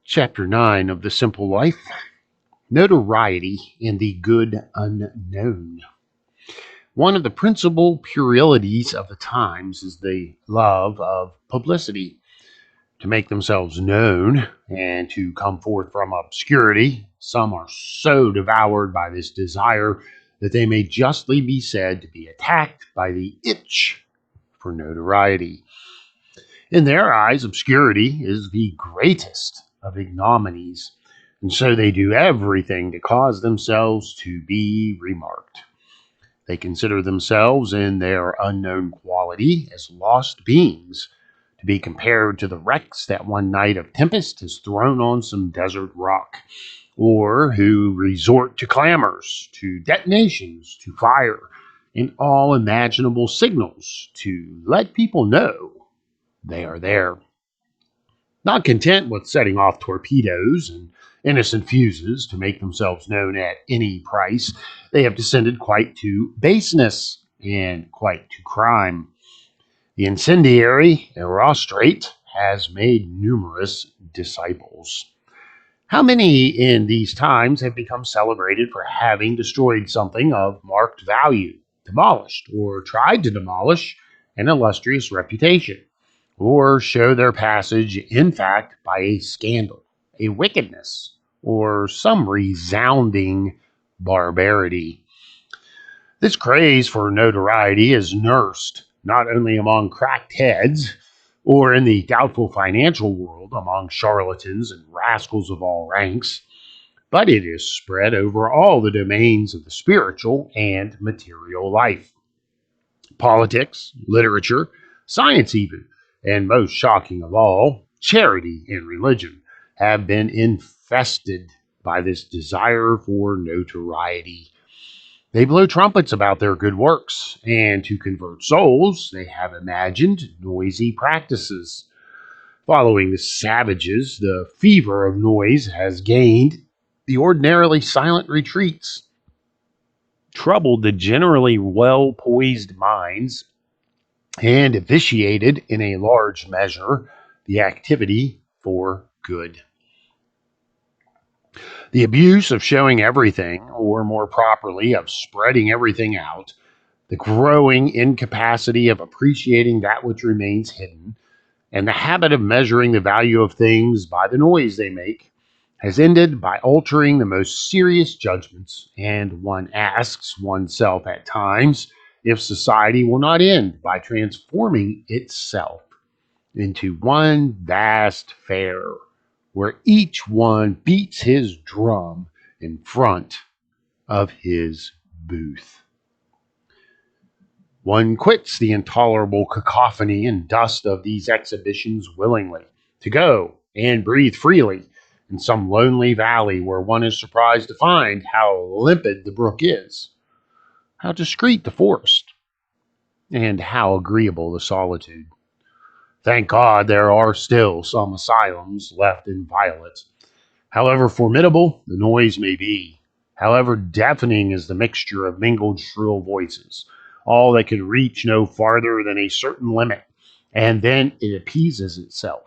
Chapter 9 of The Simple Life: Notoriety and the Good Unknown. One of the principal puerilities of the times is the love of publicity. To make themselves known and to come forth from obscurity, some are so devoured by this desire that they may justly be said to be attacked by the itch for notoriety. In their eyes, obscurity is the greatest of ignominies, and so they do everything to cause themselves to be remarked. They consider themselves in their unknown quality as lost beings, to be compared to the wrecks that one night of tempest has thrown on some desert rock, or who resort to clamors, to detonations, to fire, and all imaginable signals to let people know they are there. Not content with setting off torpedoes and innocent fuses to make themselves known at any price, they have descended quite to baseness and quite to crime. The incendiary Erostrate has made numerous disciples. How many in these times have become celebrated for having destroyed something of marked value, demolished or tried to demolish an illustrious reputation, or show their passage, in fact, by a scandal, a wickedness, or some resounding barbarity? This craze for notoriety is nursed not only among cracked heads, or in the doubtful financial world among charlatans and rascals of all ranks, but it is spread over all the domains of the spiritual and material life. Politics, literature, science even, and most shocking of all, charity and religion have been infested by this desire for notoriety. They blow trumpets about their good works, and to convert souls, they have imagined noisy practices. Following the savages, the fever of noise has gained the ordinarily silent retreats, troubled the generally well poised minds, and vitiated in a large measure the activity for good. The abuse of showing everything, or more properly, of spreading everything out, the growing incapacity of appreciating that which remains hidden, and the habit of measuring the value of things by the noise they make, has ended by altering the most serious judgments, and one asks oneself at times if society will not end by transforming itself into one vast fair, where each one beats his drum in front of his booth. One quits the intolerable cacophony and dust of these exhibitions willingly, to go and breathe freely in some lonely valley where one is surprised to find how limpid the brook is, how discreet the forest, and how agreeable the solitude. Thank God there are still some asylums left inviolate. However formidable the noise may be, however deafening is the mixture of mingled shrill voices, all that can reach no farther than a certain limit, and then it appeases itself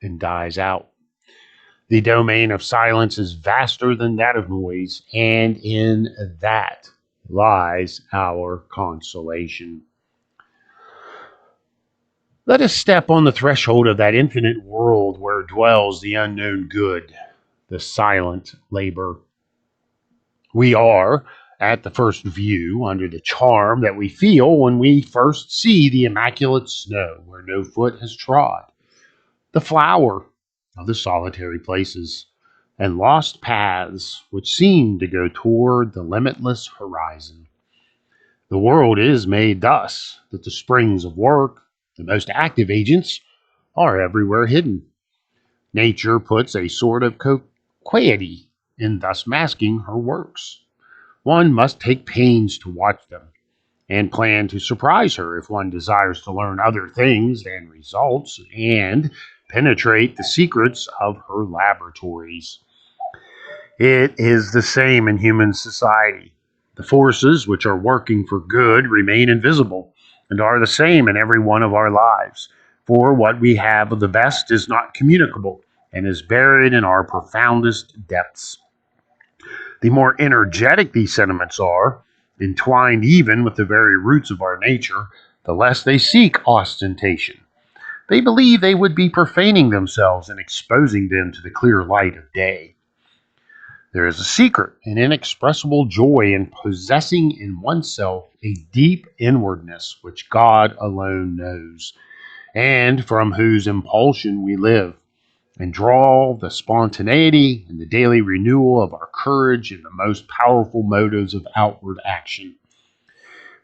and dies out. The domain of silence is vaster than that of noise, and in that lies our consolation. Let us step on the threshold of that infinite world where dwells the unknown good, the silent labor. We are, at the first view, under the charm that we feel when we first see the immaculate snow where no foot has trod, the flower of the solitary places, and lost paths which seem to go toward the limitless horizon. The world is made thus that the springs of work, the most active agents, are everywhere hidden. Nature puts a sort of coquetry in thus masking her works. One must take pains to watch them, and plan to surprise her if one desires to learn other things than results, and penetrate the secrets of her laboratories. It is the same in human society. The forces which are working for good remain invisible, and are the same in every one of our lives. For what we have of the best is not communicable, and is buried in our profoundest depths. The more energetic these sentiments are, entwined even with the very roots of our nature, the less they seek ostentation. They believe they would be profaning themselves and exposing them to the clear light of day. There is a secret and inexpressible joy in possessing in oneself a deep inwardness which God alone knows, and from whose impulsion we live, and draw the spontaneity and the daily renewal of our courage in the most powerful motives of outward action.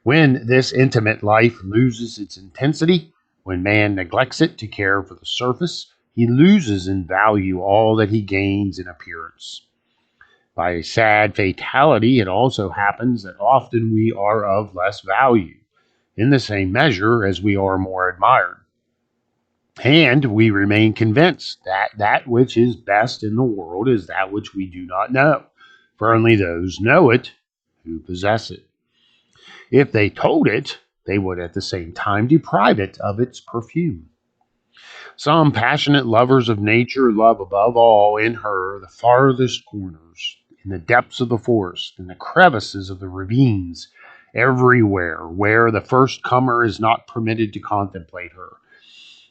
When this intimate life loses its intensity, when man neglects it to care for the surface, he loses in value all that he gains in appearance. By a sad fatality, it also happens that often we are of less value, in the same measure as we are more admired. And we remain convinced that that which is best in the world is that which we do not know, for only those know it who possess it. If they told it, they would at the same time deprive it of its perfume. Some passionate lovers of nature love above all in her the farthest corners, in the depths of the forest, in the crevices of the ravines, everywhere where the first comer is not permitted to contemplate her.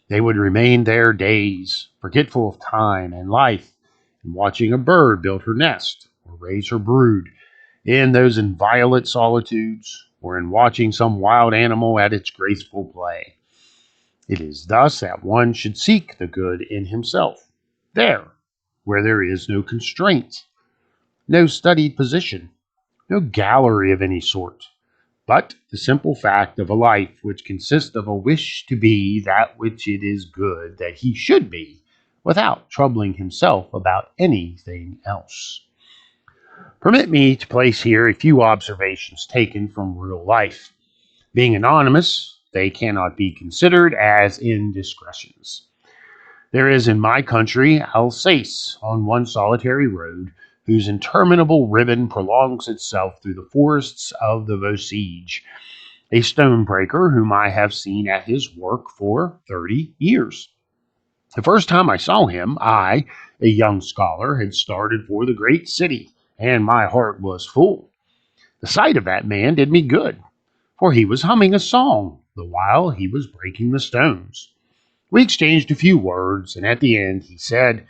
They would remain there days, forgetful of time and life, and watching a bird build her nest or raise her brood in those inviolate solitudes, or in watching some wild animal at its graceful play. It is thus that one should seek the good in himself, there, where there is no constraint, no studied position, no gallery of any sort, but the simple fact of a life which consists of a wish to be that which it is good that he should be, without troubling himself about anything else. Permit me to place here a few observations taken from real life. Being anonymous, they cannot be considered as indiscretions. There is in my country Alsace on one solitary road, whose interminable ribbon prolongs itself through the forests of the Vosges, a stonebreaker whom I have seen at his work for 30 years. The first time I saw him, I, a young scholar, had started for the great city, and my heart was full. The sight of that man did me good, for he was humming a song the while he was breaking the stones. We exchanged a few words, and at the end he said,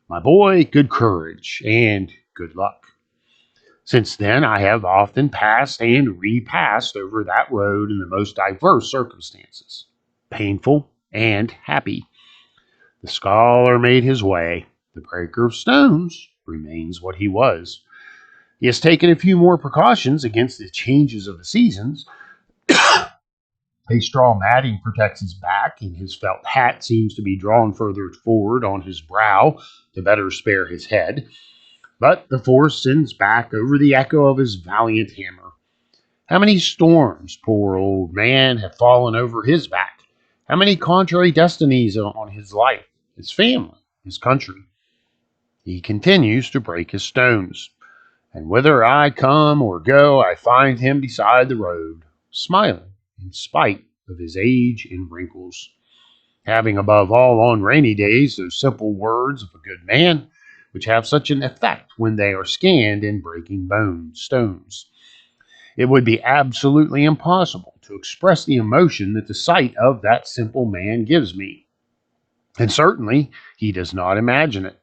"My boy, good courage and good luck." Since then I have often passed and repassed over that road in the most diverse circumstances, painful and happy. The scholar made his way. The breaker of stones remains what he was. He has taken a few more precautions against the changes of the seasons. A straw matting protects his back, and his felt hat seems to be drawn further forward on his brow to better spare his head. But the force sends back over the echo of his valiant hammer. How many storms, poor old man, have fallen over his back? How many contrary destinies on his life, his family, his country? He continues to break his stones, and whither I come or go, I find him beside the road, smiling in spite of his age and wrinkles, having above all on rainy days those simple words of a good man, which have such an effect when they are scanned in breaking stones. It would be absolutely impossible to express the emotion that the sight of that simple man gives me, and certainly he does not imagine it.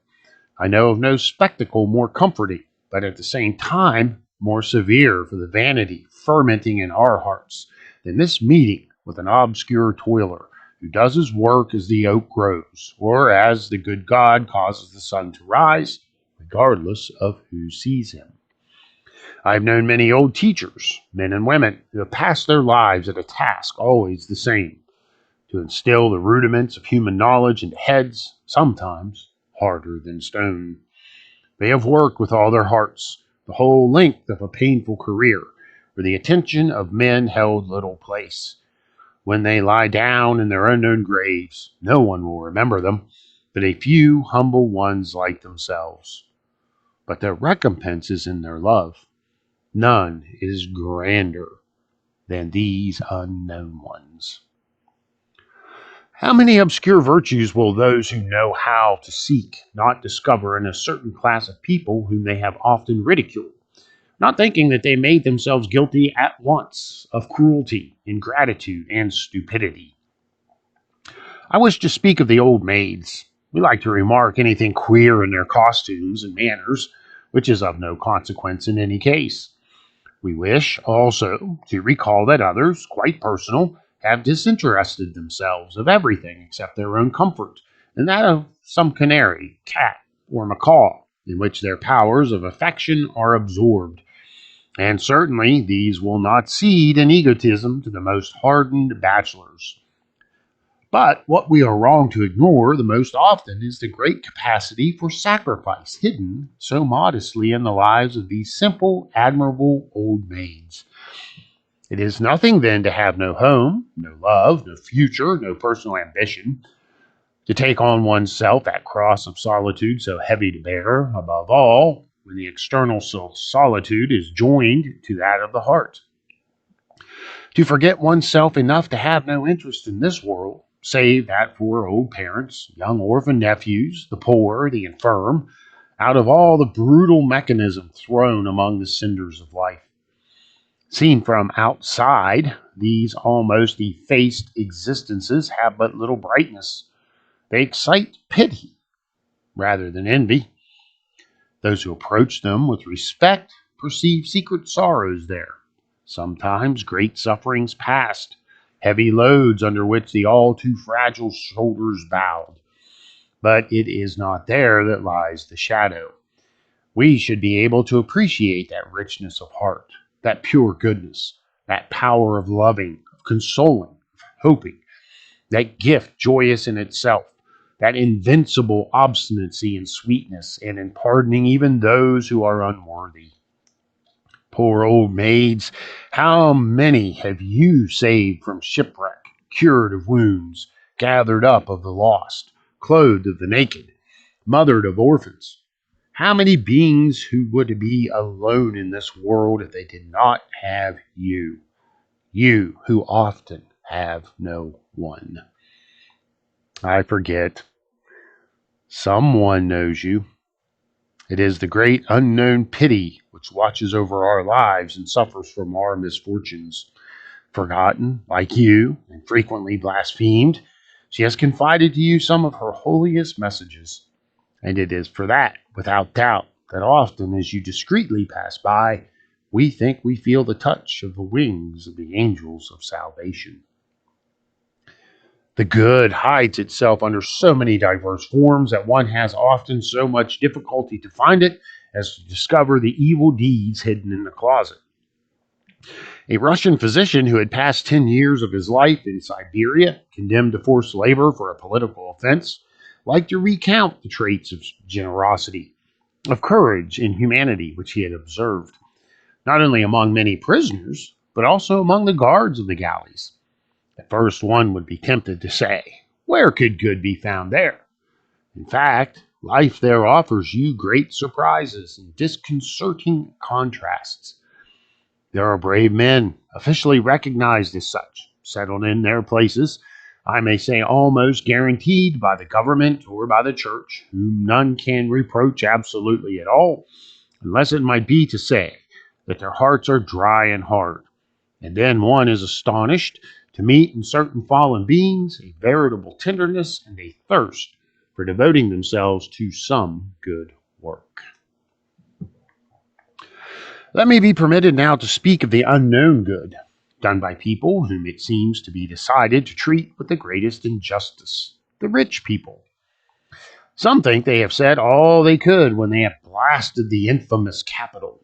I know of no spectacle more comforting, but at the same time more severe for the vanity fermenting in our hearts, than this meeting with an obscure toiler who does his work as the oak grows, or as the good God causes the sun to rise, regardless of who sees him. I have known many old teachers, men and women, who have passed their lives at a task always the same, to instill the rudiments of human knowledge into heads, sometimes harder than stone. They have worked with all their hearts, the whole length of a painful career, where the attention of men held little place. When they lie down in their unknown graves, no one will remember them, but a few humble ones like themselves. But their recompense is in their love. None is grander than these unknown ones. How many obscure virtues will those who know how to seek not discover in a certain class of people whom they have often ridiculed, not thinking that they made themselves guilty at once of cruelty, ingratitude, and stupidity? I wish to speak of the old maids. We like to remark anything queer in their costumes and manners, which is of no consequence in any case. We wish also to recall that others, quite personal, have disinterested themselves of everything except their own comfort, and that of some canary, cat, or macaw, in which their powers of affection are absorbed. And certainly these will not cede in egotism to the most hardened bachelors. But what we are wrong to ignore the most often is the great capacity for sacrifice hidden so modestly in the lives of these simple, admirable old maids. It is nothing then to have no home, no love, no future, no personal ambition, to take on oneself that cross of solitude so heavy to bear, above all, when the external solitude is joined to that of the heart. To forget oneself enough to have no interest in this world, save that for old parents, young orphan nephews, the poor, the infirm, out of all the brutal mechanism thrown among the cinders of life. Seen from outside, these almost effaced existences have but little brightness. They excite pity rather than envy. Those who approach them with respect perceive secret sorrows there, sometimes great sufferings past, heavy loads under which the all too fragile shoulders bowed. But it is not there that lies the shadow. We should be able to appreciate that richness of heart, that pure goodness, that power of loving, of consoling, of hoping, that gift joyous in itself, that invincible obstinacy and sweetness, and in pardoning even those who are unworthy. Poor old maids, how many have you saved from shipwreck, cured of wounds, gathered up of the lost, clothed of the naked, mothered of orphans? How many beings who would be alone in this world if they did not have you? You who often have no one. I forget. Someone knows you. It is the great unknown pity which watches over our lives and suffers from our misfortunes. Forgotten, like you, and frequently blasphemed, she has confided to you some of her holiest messages. And it is for that, without doubt, that often as you discreetly pass by, we think we feel the touch of the wings of the angels of salvation. The good hides itself under so many diverse forms that one has often so much difficulty to find it as to discover the evil deeds hidden in the closet. A Russian physician who had passed 10 years of his life in Siberia, condemned to forced labor for a political offense, liked to recount the traits of generosity, of courage and humanity which he had observed, not only among many prisoners, but also among the guards of the galleys. At first, one would be tempted to say, where could good be found there? In fact, life there offers you great surprises and disconcerting contrasts. There are brave men, officially recognized as such, settled in their places, I may say almost guaranteed by the government or by the church, whom none can reproach absolutely at all, unless it might be to say that their hearts are dry and hard. And then one is astonished to meet in certain fallen beings a veritable tenderness and a thirst for devoting themselves to some good work. Let me be permitted now to speak of the unknown good, done by people whom it seems to be decided to treat with the greatest injustice, the rich people. Some think they have said all they could when they have blasted the infamous capital.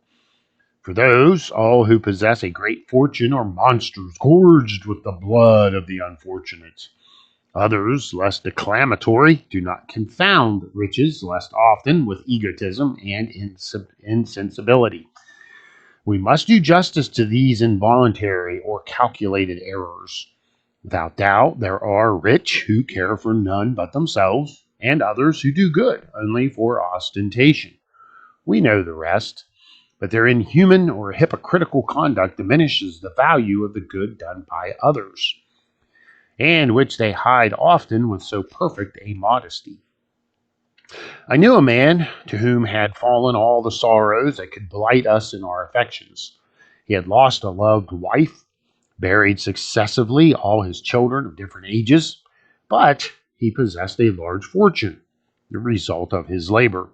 For those, all who possess a great fortune are monsters gorged with the blood of the unfortunate. Others, less declamatory, do not confound riches less often with egotism and insensibility. We must do justice to these involuntary or calculated errors. Without doubt, there are rich who care for none but themselves, and others who do good only for ostentation. We know the rest. But their inhuman or hypocritical conduct diminishes the value of the good done by others. and which they hide often with so perfect a modesty. I knew a man to whom had fallen all the sorrows that could blight us in our affections. He had lost a loved wife, buried successively all his children of different ages, but he possessed a large fortune, the result of his labor.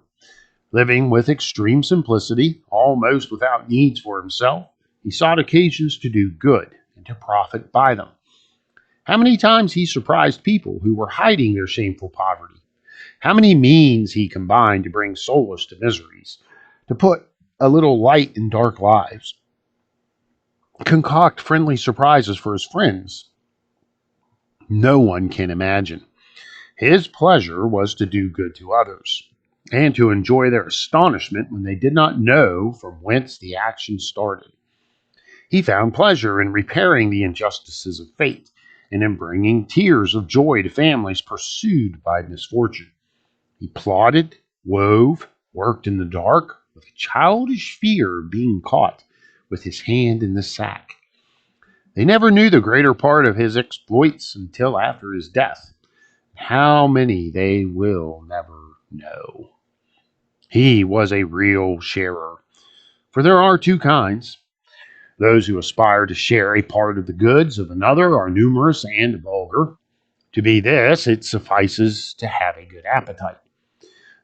Living with extreme simplicity, almost without needs for himself, he sought occasions to do good and to profit by them. How many times he surprised people who were hiding their shameful poverty. How many means he combined to bring solace to miseries, to put a little light in dark lives, concoct friendly surprises for his friends. No one can imagine. His pleasure was to do good to others, and to enjoy their astonishment when they did not know from whence the action started. He found pleasure in repairing the injustices of fate, and in bringing tears of joy to families pursued by misfortune. He plotted, wove, worked in the dark, with a childish fear of being caught with his hand in the sack. They never knew the greater part of his exploits until after his death. How many they will never know. He was a real sharer. For there are two kinds. Those who aspire to share a part of the goods of another are numerous and vulgar. To be this, it suffices to have a good appetite.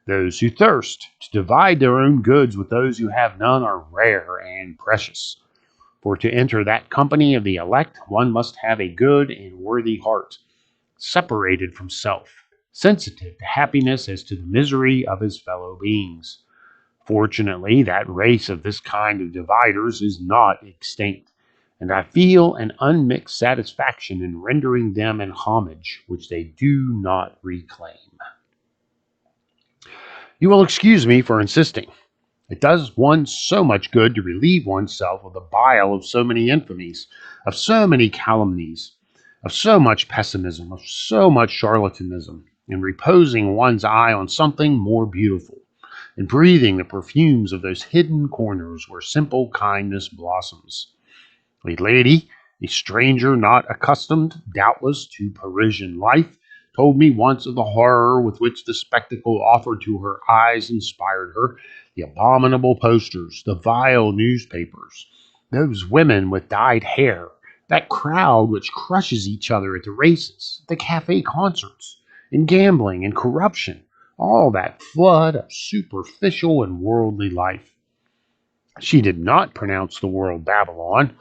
Those who thirst to divide their own goods with those who have none are rare and precious. For to enter that company of the elect, one must have a good and worthy heart, separated from self, sensitive to happiness as to the misery of his fellow beings. Fortunately, that race of this kind of dividers is not extinct, and I feel an unmixed satisfaction in rendering them an homage which they do not reclaim. You will excuse me for insisting. It does one so much good to relieve oneself of the bile of so many infamies, of so many calumnies, of so much pessimism, of so much charlatanism, in reposing one's eye on something more beautiful, and breathing the perfumes of those hidden corners where simple kindness blossoms. A lady, a stranger not accustomed, doubtless, to Parisian life, told me once of the horror with which the spectacle offered to her eyes inspired her, the abominable posters, the vile newspapers, those women with dyed hair, that crowd which crushes each other at the races, the cafe concerts, in gambling and corruption, all that flood of superficial and worldly life. She did not pronounce the world Babylon,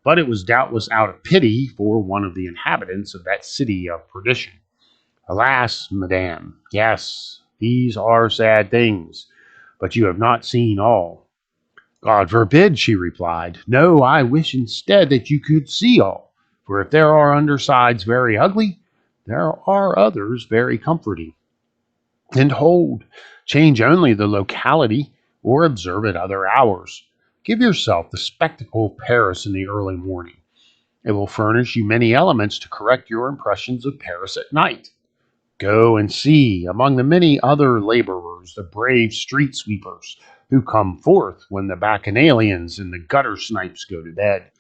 but it was doubtless out of pity for one of the inhabitants of that city of perdition. Alas, madame, yes, these are sad things, but you have not seen all. God forbid, she replied. No, I wish instead that you could see all, for if there are undersides very ugly, there are others very comforting. And hold, change only the locality, or observe at other hours. Give yourself the spectacle of Paris in the early morning. It will furnish you many elements to correct your impressions of Paris at night. Go and see, among the many other laborers, the brave street sweepers who come forth when the bacchanalians and the gutter snipes go to bed.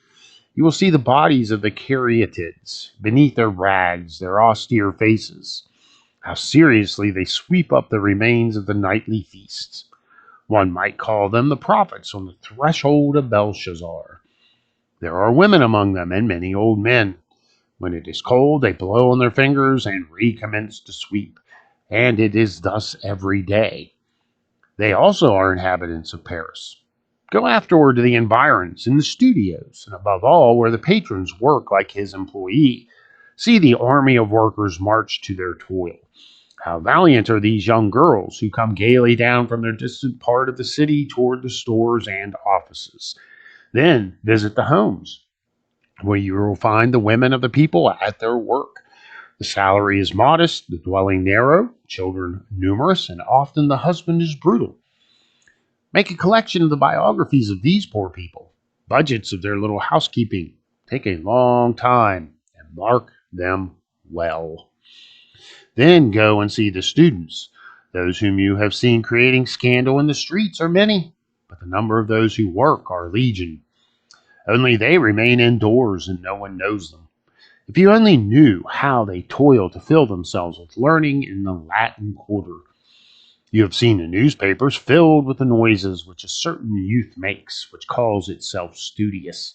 You will see the bodies of the caryatids beneath their rags, their austere faces. How seriously they sweep up the remains of the nightly feasts. One might call them the prophets on the threshold of Belshazzar. There are women among them, and many old men. When it is cold, they blow on their fingers and recommence to sweep, and it is thus every day. They also are inhabitants of Paris. Go afterward to the environs, in the studios, and above all, where the patrons work like his employee. See the army of workers march to their toil. How valiant are these young girls who come gaily down from their distant part of the city toward the stores and offices. Then visit the homes, where you will find the women of the people at their work. The salary is modest, the dwelling narrow, children numerous, and often the husband is brutal. Make a collection of the biographies of these poor people, budgets of their little housekeeping. Take a long time and mark them well. Then go and see the students. Those whom you have seen creating scandal in the streets are many, but the number of those who work are legion. Only they remain indoors and no one knows them. If you only knew how they toil to fill themselves with learning in the Latin Quarter. You have seen the newspapers filled with the noises which a certain youth makes, which calls itself studious.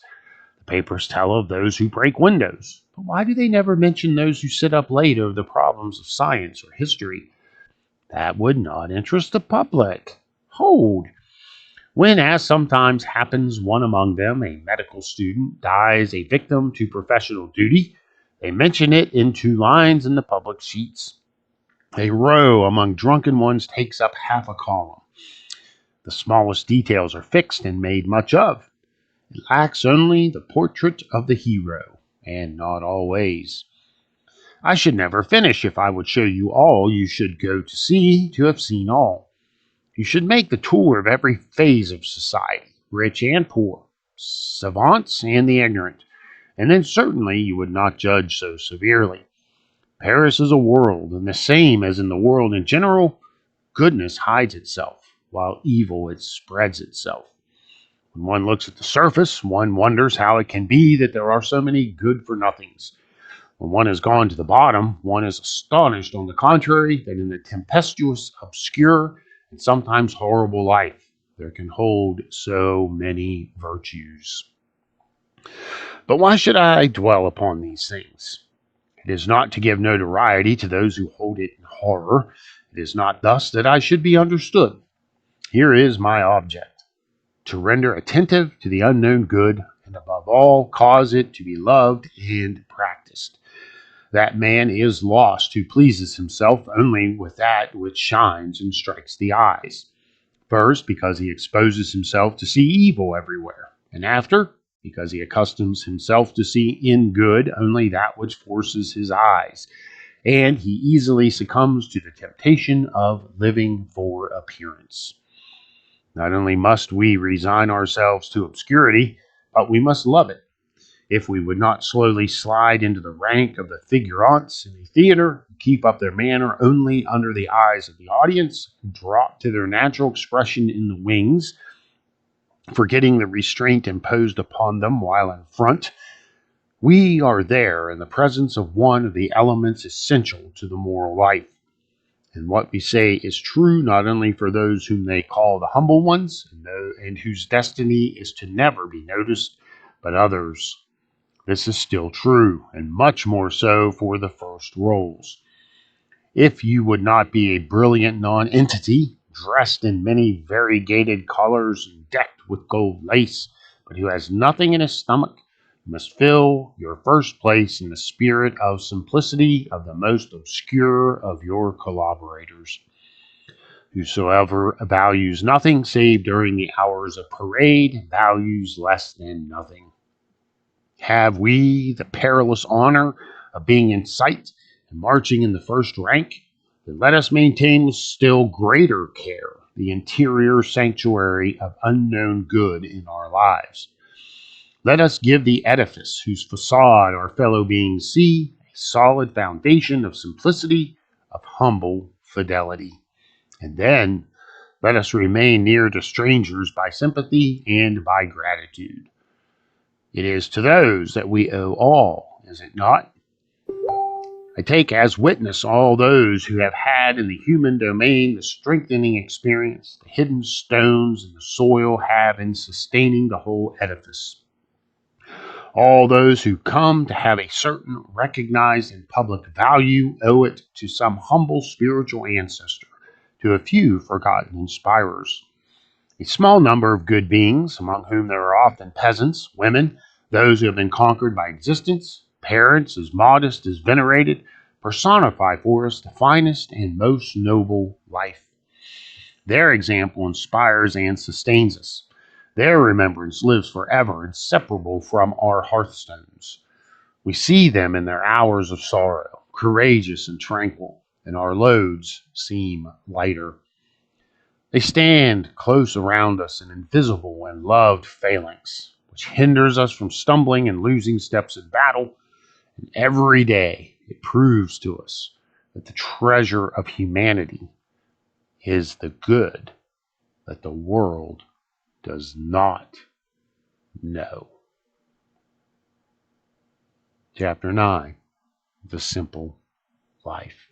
The papers tell of those who break windows. But why do they never mention those who sit up late over the problems of science or history? That would not interest the public. Hold! When, as sometimes happens, one among them, a medical student, dies a victim to professional duty, they mention it in 2 lines in the public sheets. A row among drunken ones takes up half a column. The smallest details are fixed and made much of. It lacks only the portrait of the hero, and not always. I should never finish if I would show you all you should go to see to have seen all. You should make the tour of every phase of society, rich and poor, savants and the ignorant, and then certainly you would not judge so severely. Paris is a world, and the same as in the world in general, goodness hides itself, while evil it spreads itself. When one looks at the surface, one wonders how it can be that there are so many good-for-nothings. When one has gone to the bottom, one is astonished, on the contrary, that in the tempestuous, obscure, and sometimes horrible life, there can hold so many virtues. But why should I dwell upon these things? It is not to give notoriety to those who hold it in horror. It is not thus that I should be understood. Here is my object: to render attentive to the unknown good, and above all, cause it to be loved and practiced. That man is lost who pleases himself only with that which shines and strikes the eyes. First, because he exposes himself to see evil everywhere, and after, because he accustoms himself to see in good only that which forces his eyes, and he easily succumbs to the temptation of living for appearance. Not only must we resign ourselves to obscurity, but we must love it. If we would not slowly slide into the rank of the figurantes in a theater, keep up their manner only under the eyes of the audience, drop to their natural expression in the wings, forgetting the restraint imposed upon them while in front, we are there in the presence of one of the elements essential to the moral life. And what we say is true not only for those whom they call the humble ones, and whose destiny is to never be noticed, but others. This is still true, and much more so for the first roles. If you would not be a brilliant nonentity, dressed in many variegated colors and decked with gold lace, but who has nothing in his stomach, you must fill your first place in the spirit of simplicity of the most obscure of your collaborators. Whosoever values nothing save during the hours of parade values less than nothing. Have we the perilous honor of being in sight and marching in the first rank? Then let us maintain with still greater care the interior sanctuary of unknown good in our lives. Let us give the edifice whose facade our fellow beings see a solid foundation of simplicity, of humble fidelity. And then let us remain near to strangers by sympathy and by gratitude. It is to those that we owe all, is it not? I take as witness all those who have had in the human domain the strengthening experience the hidden stones in the soil have in sustaining the whole edifice. All those who come to have a certain recognized and public value owe it to some humble spiritual ancestor, to a few forgotten inspirers. A small number of good beings, among whom there are often peasants, women, those who have been conquered by existence, parents as modest as venerated, personify for us the finest and most noble life. Their example inspires and sustains us. Their remembrance lives forever, inseparable from our hearthstones. We see them in their hours of sorrow, courageous and tranquil, and our loads seem lighter. They stand close around us, an invisible and loved phalanx, which hinders us from stumbling and losing steps in battle. And every day it proves to us that the treasure of humanity is the good that the world does not know. Chapter 9, The Simple Life.